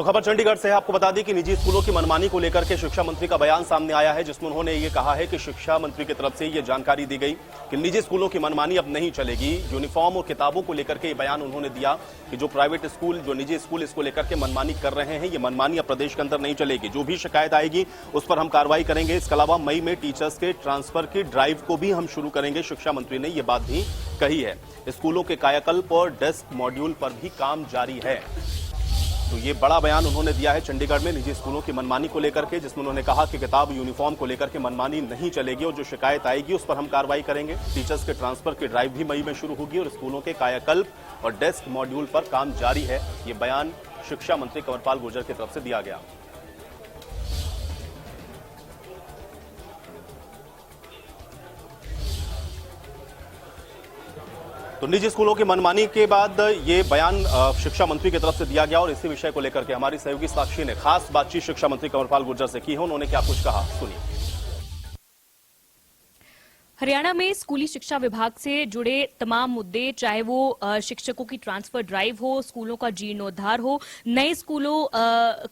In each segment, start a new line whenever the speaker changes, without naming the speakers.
तो खबर चंडीगढ़ से है। आपको बता दें कि निजी स्कूलों की मनमानी को लेकर के शिक्षा मंत्री का बयान सामने आया है, जिसमें उन्होंने ये कहा है कि शिक्षा मंत्री की तरफ से ये जानकारी दी गई कि निजी स्कूलों की मनमानी अब नहीं चलेगी। यूनिफॉर्म और किताबों को लेकर के ये बयान उन्होंने दिया कि जो प्राइवेट स्कूल, जो निजी स्कूल इसको लेकर के मनमानी कर रहे हैं, ये मनमानी अब प्रदेश के अंदर नहीं चलेगी। जो भी शिकायत आएगी उस पर हम कार्रवाई करेंगे। इसके अलावा मई में टीचर्स के ट्रांसफर की ड्राइव को भी हम शुरू करेंगे। शिक्षा मंत्री ने ये बात भी कही है। स्कूलों के कायाकल्प और डेस्क मॉड्यूल पर भी काम जारी है। तो ये बड़ा बयान उन्होंने दिया है चंडीगढ़ में निजी स्कूलों की मनमानी को लेकर के, जिसमें उन्होंने कहा कि किताब यूनिफॉर्म को लेकर के मनमानी नहीं चलेगी और जो शिकायत आएगी उस पर हम कार्रवाई करेंगे। टीचर्स के ट्रांसफर की ड्राइव भी मई में शुरू होगी और स्कूलों के कायाकल्प और डेस्क मॉड्यूल पर काम जारी है। ये बयान शिक्षा मंत्री कंवरपाल गुर्जर की तरफ से दिया गया। तो निजी स्कूलों की मनमानी के बाद ये बयान शिक्षा मंत्री की तरफ से दिया गया और इसी विषय को लेकर के हमारी सहयोगी साक्षी ने खास बातचीत शिक्षा मंत्री कंवरपाल गुर्जर से की है। उन्होंने क्या कुछ कहा, सुनिए।
हरियाणा में स्कूली शिक्षा विभाग से जुड़े तमाम मुद्दे, चाहे वो शिक्षकों की ट्रांसफर ड्राइव हो, स्कूलों का जीर्णोद्धार हो, नए स्कूलों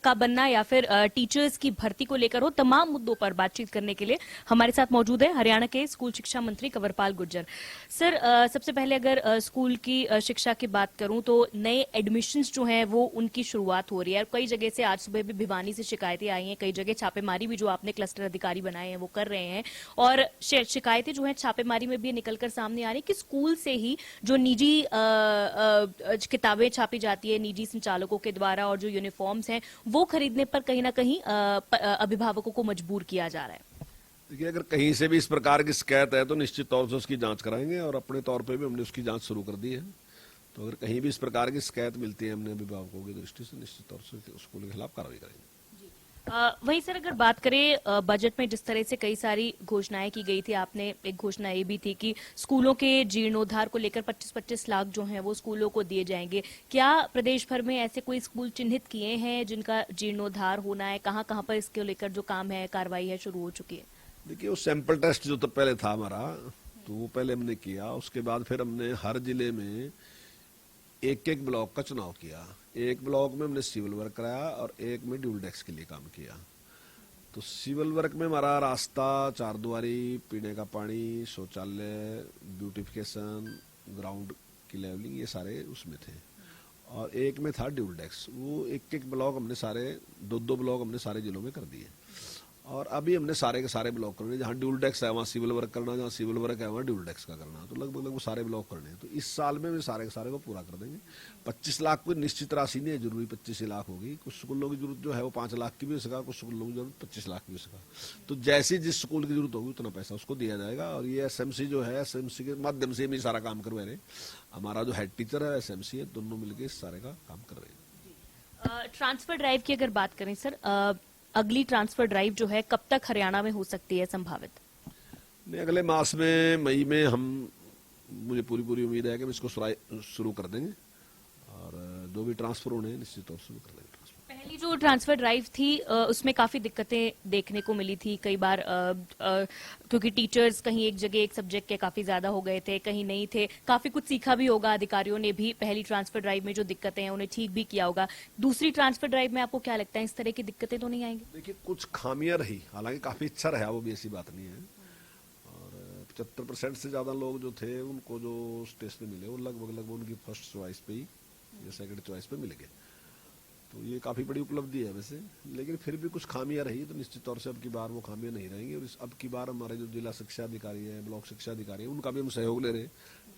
का बनना या फिर टीचर्स की भर्ती को लेकर हो, तमाम मुद्दों पर बातचीत करने के लिए हमारे साथ मौजूद है हरियाणा के स्कूल शिक्षा मंत्री कंवरपाल गुर्जर। सर, सबसे पहले अगर स्कूल की शिक्षा की बात करूं तो नए एडमिशन्स जो हैं वो उनकी शुरुआत हो रही है। कई जगह से आज सुबह भी भिवानी से शिकायतें आई हैं, कई जगह छापेमारी भी जो आपने क्लस्टर अधिकारी बनाए हैं वो कर रहे हैं और शिकायतें जो है छापेमारी में भी निकलकर सामने आ रही कि स्कूल से ही जो निजी किताबें छापी जाती है निजी संचालकों के द्वारा और जो यूनिफॉर्म्स हैं वो खरीदने पर कहीं ना कहीं अभिभावकों को मजबूर किया जा रहा है।
देखिए, अगर कहीं से भी इस प्रकार की शिकायत है तो निश्चित तौर से उसकी जांच कराएंगे और अपने तौर पे भी हमने उसकी जांच शुरू कर दी है। तो अगर कहीं भी इस प्रकार की शिकायत मिलती है हमने अभिभावकों की दृष्टि से निश्चित तौर से स्कूल के खिलाफ कार्रवाई करेंगे।
वहीं सर, अगर बात करें बजट में जिस तरह से कई सारी घोषणाएं की गई थी, आपने एक घोषणा ये भी थी कि स्कूलों के जीर्णोद्धार को लेकर 25-25 लाख जो हैं वो स्कूलों को दिए जाएंगे। क्या प्रदेश भर में ऐसे कोई स्कूल चिन्हित किए हैं जिनका जीर्णोद्धार होना है? कहां कहां पर इसके लेकर जो काम है, कार्रवाई है, शुरू हो चुकी है?
देखिए, वो सैंपल टेस्ट जो तो पहले था हमारा, तो वो पहले हमने किया। उसके बाद फिर हमने हर जिले में एक एक ब्लॉक का चुनाव किया। एक ब्लॉक में हमने सिविल वर्क कराया और एक में ड्यूल डेस्क के लिए काम किया। तो सिविल वर्क में हमारा रास्ता, चारद्वारी, पीने का पानी, शौचालय, ब्यूटिफिकेशन, ग्राउंड की लेवलिंग, ये सारे उसमें थे। और एक में था ड्यूल डेस्क। वो एक एक ब्लॉक हमने सारे दो ब्लॉक हमने सारे जिलों में कर दिए और अभी हमने सारे के सारे ब्लॉक करने, जहाँ ड्यूल डेस्क है वहाँ सिविल वर्क करना, जहाँ सिविल वर्क है वहाँ ड्यूल डेस्क का करना। तो लगभग वो सारे ब्लॉक करने हैं। तो इस साल में सारे के सारे को पूरा कर देंगे। 25 लाख कोई निश्चित राशि नहीं है, जरूरी 25 लाख होगी। कुछ स्कूलों की जरूरत जो है वो 5 लाख की भी हो सका, कुछ स्कूलों की जरूरत 25 लाख की भी हो सका। तो जैसी जिस स्कूल की जरूरत होगी उतना पैसा उसको दिया जाएगा। और ये SMC जो है, SMC के माध्यम से भी सारा काम करवा रहे हैं। हमारा जो हेड टीचर है, SMC है, दोनों मिलकर इस सारे का काम कर रहे हैं।
ट्रांसफर ड्राइव की अगर बात करें सर, अगली ट्रांसफर ड्राइव जो है कब तक हरियाणा में हो सकती है संभावित?
नहीं, अगले मास में मई में मुझे पूरी उम्मीद है कि हम इसको शुरू कर देंगे और जो भी ट्रांसफर होने हैं निश्चित तौर से कर देंगे।
पहली जो ट्रांसफर ड्राइव थी उसमें काफी दिक्कतें देखने को मिली थी कई बार, क्योंकि टीचर्स कहीं एक जगह एक सब्जेक्ट के काफी ज्यादा हो गए थे, कहीं नहीं थे। काफी कुछ सीखा भी होगा अधिकारियों ने भी पहली ट्रांसफर ड्राइव में, जो दिक्कतें हैं उन्हें ठीक भी किया होगा। दूसरी ट्रांसफर ड्राइव में आपको क्या लगता है, इस तरह की दिक्कतें तो नहीं आएंगी?
देखिए, कुछ खामियां रही, हालांकि काफी अच्छा रहा, वो भी ऐसी बात नहीं है। और 75% से ज्यादा लोग जो थे उनको जो स्टेशन मिले वो लगभग उनकी फर्स्ट चॉइस पे ही या सेकंड चॉइस पे मिल गए। तो ये काफी बड़ी उपलब्धि है वैसे, लेकिन फिर भी कुछ खामियां रही तो निश्चित तौर से अब की बार वो खामियां नहीं रहेंगी। और अब की बार हमारे जो जिला शिक्षा अधिकारी है, ब्लॉक शिक्षा अधिकारी है, उनका भी हम सहयोग ले रहे हैं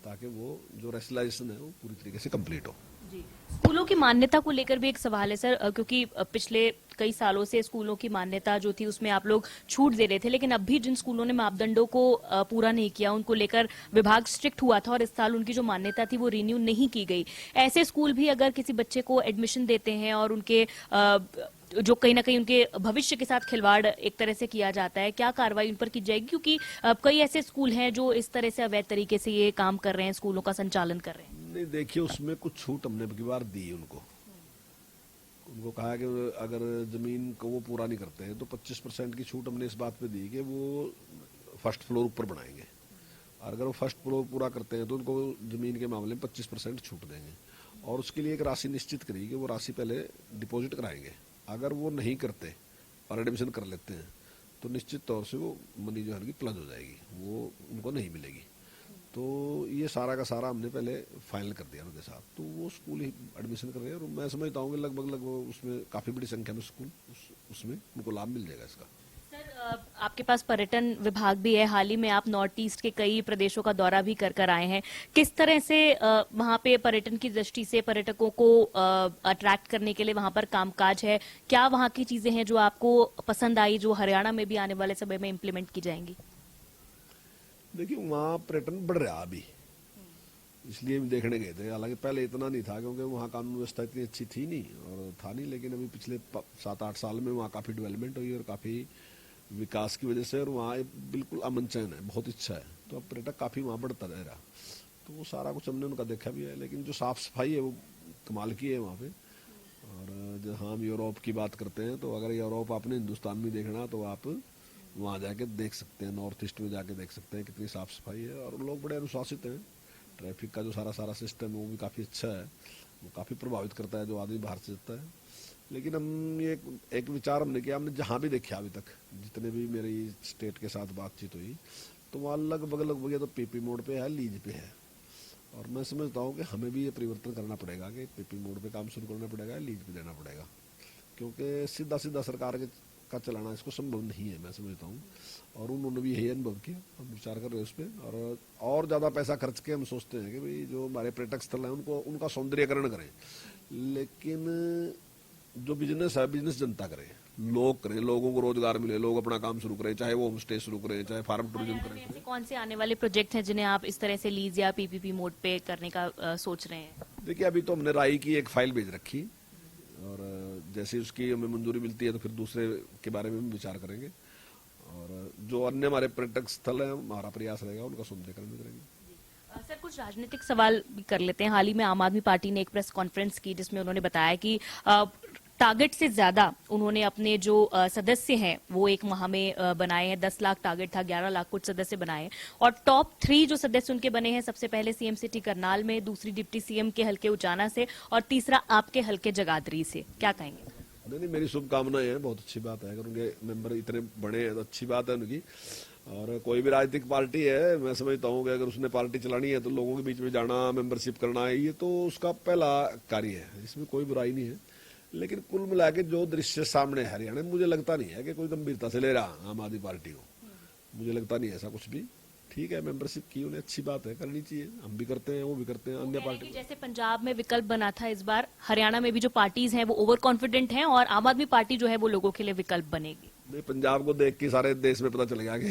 ताकि वो जो रेशनलाइजेशन है वो पूरी तरीके से कंप्लीट हो।
जी, स्कूलों की मान्यता को लेकर भी एक सवाल है सर, क्योंकि पिछले कई सालों से स्कूलों की मान्यता जो थी उसमें आप लोग छूट दे रहे थे, लेकिन अब भी जिन स्कूलों ने मापदंडों को पूरा नहीं किया उनको लेकर विभाग स्ट्रिक्ट हुआ था और इस साल उनकी जो मान्यता थी वो रिन्यू नहीं की गई। ऐसे स्कूल भी अगर किसी बच्चे को एडमिशन देते हैं और उनके जो कहीं ना कहीं उनके भविष्य के साथ खिलवाड़ एक तरह से किया जाता है, क्या कार्रवाई उन पर की जाएगी? क्योंकि कई ऐसे स्कूल हैं जो इस तरह से अवैध तरीके से ये काम कर रहे हैं, स्कूलों का संचालन कर रहे हैं।
नहीं, देखिए, उसमें कुछ छूट हमने अब की बार दी उनको कहा कि अगर जमीन को वो पूरा नहीं करते हैं तो 25% की छूट हमने इस बात पे दी कि वो फर्स्ट फ्लोर ऊपर बनाएंगे। और अगर वो फर्स्ट फ्लोर पूरा करते हैं तो उनको जमीन के मामले में 25% छूट देंगे। और उसके लिए एक राशि निश्चित करी कि वो राशि पहले डिपॉजिट कराएंगे। अगर वो नहीं करते और एडमिशन कर लेते हैं तो निश्चित तौर से वो मनी जो है उनकी प्लस हो जाएगी, वो उनको नहीं मिलेगी। तो ये सारा का सारा हमने पहले फाइनल कर दिया उनके साथ, तो वो स्कूल ही एडमिशन कर रहे हैं। और मैं समझता हूँ कि लगभग उसमें काफ़ी बड़ी संख्या में स्कूल उसमें उनको लाभ मिल जाएगा इसका।
सर, आपके पास पर्यटन विभाग भी है। हाल ही में आप नॉर्थ ईस्ट के कई प्रदेशों का दौरा भी कर आए हैं। किस तरह से वहां पे पर्यटन की दृष्टि से पर्यटकों को अट्रैक्ट करने के लिए वहां पर कामकाज है? क्या वहां की चीजें हैं जो आपको पसंद आई, जो हरियाणा में भी आने वाले समय में इम्प्लीमेंट की जाएंगी?
देखिए, वहाँ पर्यटन बढ़ रहा अभी, इसलिए हम देखने गए थे। हालांकि पहले इतना नहीं था क्योंकि वहाँ कानून व्यवस्था इतनी अच्छी थी नहीं और था नहीं, लेकिन अभी पिछले 7-8 साल में वहाँ काफ़ी डेवलपमेंट हुई और काफ़ी विकास की वजह से, और वहाँ बिल्कुल अमन चैन है, बहुत इच्छा है, तो अब पर्यटक काफ़ी वहाँ बढ़ता रह रहा। तो वो सारा कुछ हमने उनका देखा भी है, लेकिन जो साफ़ सफाई है वो कमाल की है वहाँ पे। और जहाँ हम यूरोप की बात करते हैं, तो अगर यूरोप आपने हिंदुस्तान में देखना तो आप वहाँ जाके देख सकते हैं, नॉर्थ ईस्ट में जाके देख सकते हैं कितनी साफ़ सफाई है और लोग बड़े अनुशासित हैं। ट्रैफिक का जो सारा सिस्टम है वो भी काफ़ी अच्छा है, वो काफ़ी प्रभावित करता है जो आदमी बाहर से जाता है। लेकिन हम ये एक विचार हमने किया, हमने जहाँ भी देखा अभी तक, जितने भी मेरी स्टेट के साथ बातचीत हुई, तो वहाँ लगभग ये तो पीपी मोड पे है, लीज पे है। और मैं समझता हूँ कि हमें भी ये परिवर्तन करना पड़ेगा कि पीपी मोड पे काम शुरू करना पड़ेगा, लीज पे देना पड़ेगा, क्योंकि सीधा सरकार का चलाना इसको संभव नहीं है, मैं समझता हूँ। और उन्होंने भी यही अनुभव किया, हम विचार कर रहे हैं उस पर। और ज़्यादा पैसा खर्च के हम सोचते हैं कि भाई जो हमारे पर्यटक स्थल हैं उनका सौंदर्यीकरण करें, लेकिन जो बिजनेस है, बिजनेस जनता करे, लोग करें, लोगों को रोजगार मिले, लोग अपना काम शुरू करें, चाहे वो होम स्टे शुरू करें, चाहे फार्म टूरिज्म करें।
ऐसे कौन से आने वाले प्रोजेक्ट हैं जिन्हें आप इस तरह से लीज या पीपीपी मोड पे करने का सोच रहे हैं?
देखिए, अभी तो हमने राई की एक फाइल भेज रखी और जैसे उसकी हमें मंजूरी मिलती है तो फिर दूसरे के बारे में भी विचार करेंगे। और जो अन्य हमारे पर्यटक स्थल हैं, हमारा प्रयास रहेगा उनका सौंदर्यीकरण भी करेंगे।
सर, कुछ राजनीतिक सवाल भी कर लेते हैं। हाल ही में आम आदमी पार्टी ने एक प्रेस कॉन्फ्रेंस की जिसमें उन्होंने बताया कि टारगेट से ज्यादा उन्होंने अपने जो सदस्य हैं वो एक माह में बनाए हैं। 10 लाख टारगेट था, 11 लाख कुछ सदस्य बनाए। और टॉप 3 जो सदस्य उनके बने हैं, सबसे पहले सीएम सिटी करनाल में, दूसरी डिप्टी सीएम के हल्के उचाना से और तीसरा आपके हल्के जगाधरी से। क्या कहेंगे?
नहीं, मेरी शुभकामनाएं हैं, बहुत अच्छी बात है। अगर उनके मेंबर इतने बड़े हैं तो अच्छी बात है उनकी। और कोई भी राजनीतिक पार्टी है, मैं समझता हूँ कि अगर उसने पार्टी चलानी है तो लोगों के बीच में जाना, मेंबरशिप करना है, ये तो उसका पहला कार्य है, इसमें कोई बुराई नहीं है। लेकिन कुल मिला के जो दृश्य सामने है हरियाणा में, मुझे लगता नहीं है कि कोई गंभीरता से ले रहा आम आदमी पार्टी को, मुझे लगता नहीं है ऐसा कुछ भी। ठीक है, मेंबरशिप की उन्हें अच्छी बात है, करनी चाहिए, हम भी करते हैं, वो भी करते हैं, अन्य पार्टी।
जैसे पंजाब में विकल्प बना था, इस बार हरियाणा में भी जो पार्टीज हैं वो ओवर कॉन्फिडेंट हैं और आम आदमी पार्टी जो है वो लोगों के लिए विकल्प बनेगी।
नहीं, पंजाब को देख के सारे देश में पता चल गया कि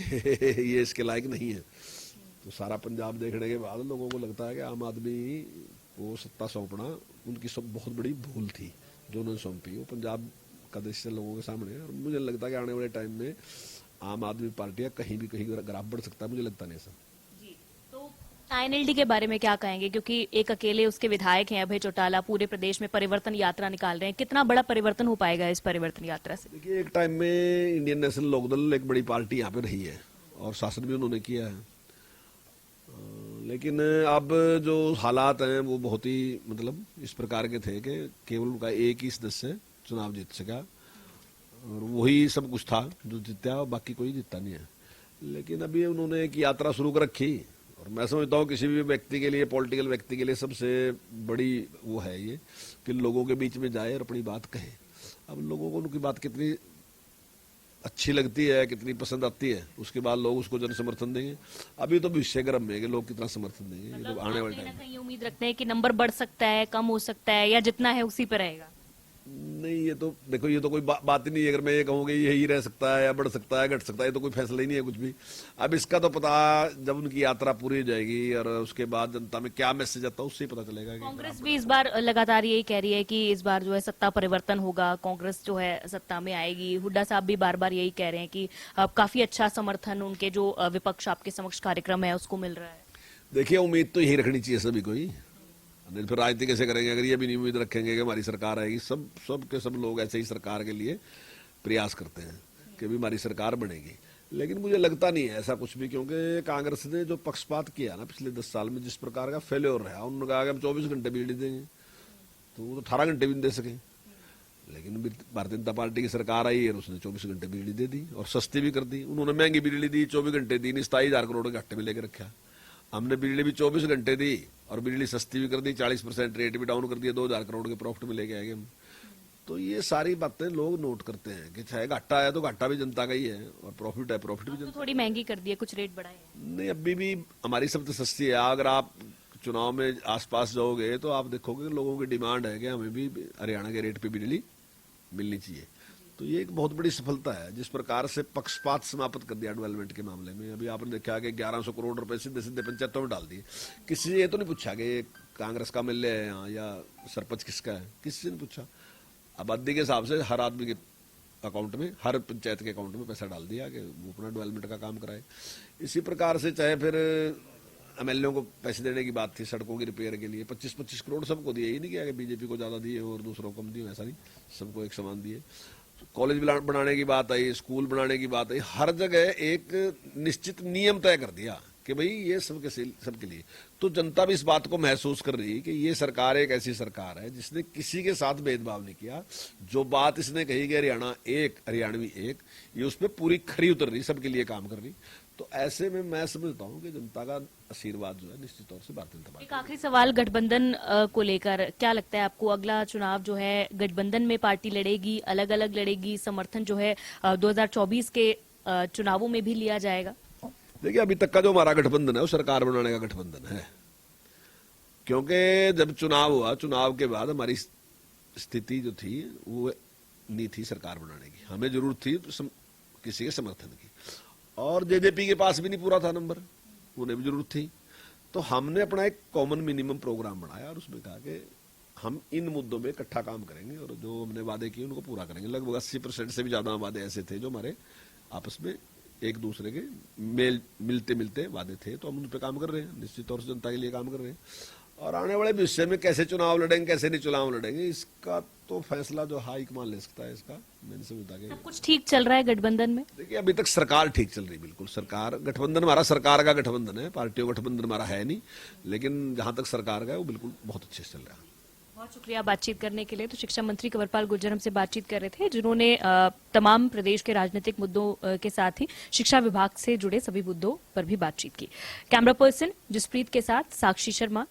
ये इसके लायक नहीं है। तो सारा पंजाब देखने के बाद लोगों को लगता है कि आम आदमी को सत्ता सौंपना उनकी सब बहुत बड़ी भूल थी जो उन्होंने सौंपी। वो पंजाब का दृश्य लोगों के सामने है और मुझे लगता है कि आने वाले टाइम में आम आदमी पार्टी कहीं भी कहीं ग्राफ बढ़ सकता है, मुझे लगता नहीं ऐसा।
जी, तो आईएनएलडी के बारे में क्या कहेंगे? क्योंकि एक अकेले उसके विधायक हैं अभय चौटाला, पूरे प्रदेश में परिवर्तन यात्रा निकाल रहे हैं। कितना बड़ा परिवर्तन हो पाएगा इस परिवर्तन यात्रा से?
देखिए, एक टाइम में इंडियन नेशनल लोकदल एक बड़ी पार्टी यहाँ पे रही है और शासन भी उन्होंने किया है, लेकिन अब जो हालात हैं वो बहुत ही मतलब इस प्रकार के थे कि केवल उनका एक ही सदस्य चुनाव जीत सका और वही सब कुछ था जो जीता, और बाकी कोई जीता नहीं है। लेकिन अभी उन्होंने एक यात्रा शुरू कर रखी और मैं समझता हूँ किसी भी व्यक्ति के लिए, पॉलिटिकल व्यक्ति के लिए सबसे बड़ी वो है ये कि लोगों के बीच में जाए और अपनी बात कहे। अब लोगों को उनकी बात कितनी अच्छी लगती है, कितनी पसंद आती है, उसके बाद लोग उसको जन समर्थन देंगे। अभी तो विषय गर्म है कि लोग कितना समर्थन देंगे, ये तो आने वाले टाइम।
कहीं उम्मीद रखते हैं कि नंबर बढ़ सकता है, कम हो सकता है, या जितना है उसी पर रहेगा?
नहीं, ये तो देखो, ये तो कोई बात ही नहीं है। अगर मैं ये कहूँ कि यही रह सकता है या बढ़ सकता है, घट सकता है, ये तो कोई फैसला ही नहीं है कुछ भी। अब इसका तो पता जब उनकी यात्रा पूरी हो जाएगी और उसके बाद जनता में क्या मैसेज आता है उससे ही पता चलेगा।
कांग्रेस भी इस बार लगातार यही कह रही है कि इस बार जो है सत्ता परिवर्तन होगा, कांग्रेस जो है सत्ता में आएगी। हुड्डा साहब भी बार बार यही कह रहे हैं कि काफी अच्छा समर्थन उनके जो विपक्ष आपके समक्ष कार्यक्रम है उसको मिल रहा है।
देखिए, उम्मीद तो यही रखनी चाहिए सभी को ही, फिर राजनीति कैसे करेंगे अगर ये भी नहीं उम्मीद रखेंगे कि हमारी सरकार आएगी। सब के सब लोग ऐसे ही सरकार के लिए प्रयास करते हैं कि भी हमारी सरकार बनेगी, लेकिन मुझे लगता नहीं है ऐसा कुछ भी, क्योंकि कांग्रेस ने जो पक्षपात किया ना पिछले 10 साल में, जिस प्रकार का फेल्योर रहा, उन्होंने कहा कि हम 24 घंटे बिजली देंगे, तो वो तो 18 घंटे भी नहीं दे सके। लेकिन भारतीय जनता पार्टी की सरकार आई और उसने 24 घंटे बिजली दे दी और सस्ती भी कर दी। उन्होंने महंगी बिजली दी, 24 घंटे दी, 27,000 करोड़ के घाटे में लेकर रखा। हमने बिजली भी 24 घंटे दी और बिजली सस्ती भी कर दी, 40% रेट भी डाउन कर दिया, 2,000 करोड़ के प्रॉफिट में लेके आएंगे हम। तो ये सारी बातें लोग नोट करते हैं कि चाहे घाटा है तो घाटा भी जनता का ही है और प्रॉफिट है प्रॉफिट भी
तो
जनता।
थोड़ी महंगी कर दी है, कुछ रेट बढ़ाए हैं।
नहीं, अभी भी हमारी सब तो सस्ती है। अगर आप चुनाव में आसपास जाओगे तो आप देखोगे कि लोगों की डिमांड है कि हमें भी हरियाणा के रेट पे बिजली मिलनी चाहिए। तो ये एक बहुत बड़ी सफलता है। जिस प्रकार से पक्षपात समाप्त कर दिया डेवलपमेंट के मामले में, अभी आपने देखा कि 1100 करोड़ रुपए सीधे सीधे पंचायतों में डाल दिए। किसी से ये तो नहीं पूछा कि ये कांग्रेस का एमएलए है यहाँ या सरपंच किसका है, किसी से नहीं पूछा। आबादी के हिसाब से हर आदमी के अकाउंट में, हर पंचायत के अकाउंट में पैसा डाल दिया कि वो अपना डेवलपमेंट का काम कराए। इसी प्रकार से चाहे फिर एमएलए को पैसे देने की बात थी सड़कों की रिपेयर के लिए, 25-25 करोड़ सबको दिए। ही नहीं किया कि बीजेपी को ज्यादा दिए और दूसरों को कम दिए, ऐसा नहीं, सबको एक समान दिए। कॉलेज बनाने की बात आई, स्कूल बनाने की बात आई, हर जगह एक निश्चित नियम तय कर दिया कि भाई ये सबके लिए। तो जनता भी इस बात को महसूस कर रही है कि ये सरकार एक ऐसी सरकार है जिसने किसी के साथ भेदभाव नहीं किया। जो बात इसने कही कि हरियाणा एक, हरियाणवी एक, ये उस पर पूरी खरी उतर रही, सबके लिए काम कर रही। तो ऐसे में मैं समझता हूँ कि जनता का आशीर्वाद जो है निश्चित तौर से भारतीय जनता पार्टी।
एक आखिरी सवाल गठबंधन को लेकर, क्या लगता है आपको अगला चुनाव जो है गठबंधन में पार्टी लड़ेगी, अलग अलग लड़ेगी, समर्थन जो है 2024 के चुनावों में भी लिया जाएगा?
देखिए, अभी तक का जो हमारा गठबंधन है वो सरकार बनाने का गठबंधन है। क्योंकि जब चुनाव हुआ, चुनाव के बाद हमारी स्थिति जो थी वो नहीं थी सरकार बनाने की। हमें जरूरत थी किसी के समर्थन की, और जेजेपी के पास भी नहीं पूरा था नंबर, उन्हें भी जरूरत थी। तो हमने अपना एक कॉमन मिनिमम प्रोग्राम बनाया और उसमें कहा कि हम इन मुद्दों में इकट्ठा काम करेंगे और जो हमने वादे किए उनको पूरा करेंगे। लगभग 80% से भी ज्यादा वादे ऐसे थे जो हमारे आपस में एक दूसरे के मिलते मिलते वादे थे। तो हम उन पर काम कर रहे हैं, निश्चित तौर से जनता के लिए काम कर रहे हैं। और आने वाले भविष्य में कैसे चुनाव लड़ेंगे, कैसे नहीं चुनाव लड़ेंगे, इसका तो फैसला जो हाईकमान ले सकता है। इसका मैंने समझता कि
सब कुछ ठीक चल रहा है गठबंधन में।
देखिए, अभी तक सरकार ठीक चल रही, बिल्कुल सरकार गठबंधन हमारा सरकार का गठबंधन है, पार्टियों का गठबंधन हमारा है नहीं। लेकिन जहां तक सरकार का है वो बिल्कुल बहुत अच्छे से चल रहा है।
बहुत शुक्रिया बातचीत करने के लिए। तो शिक्षा मंत्री कंवरपाल गुर्जर हमसे बातचीत कर रहे थे, जिन्होंने तमाम प्रदेश के राजनीतिक मुद्दों के साथ ही शिक्षा विभाग से जुड़े सभी मुद्दों पर भी बातचीत की। कैमरा पर्सन जसप्रीत के साथ साक्षी शर्मा,